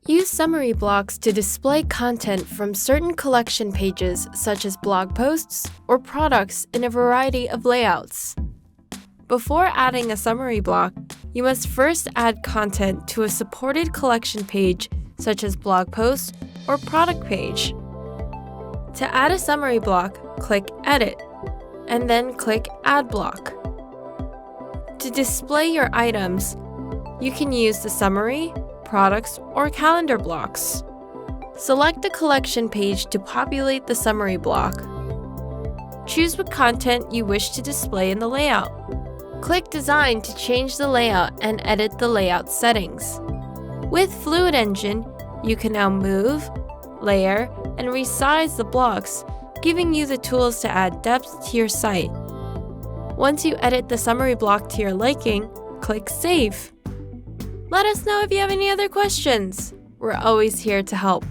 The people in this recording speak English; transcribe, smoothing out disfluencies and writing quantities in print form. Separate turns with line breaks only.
Use summary blocks to display content from certain collection pages such as blog posts or products in a variety of layouts. Before adding a summary block, you must first add content to a supported collection page such as blog post or product page. To add a summary block, click Edit, and then click Add Block. To display your items, you can use the summary, products, or calendar blocks. Select the collection page to populate the summary block. Choose what content you wish to display in the layout. Click Design to change the layout and edit the layout settings. With Fluid Engine, you can now move, layer, and resize the blocks, giving you the tools to add depth to your site. Once you edit the summary block to your liking, click Save. Let us know if you have any other questions. We're always here to help.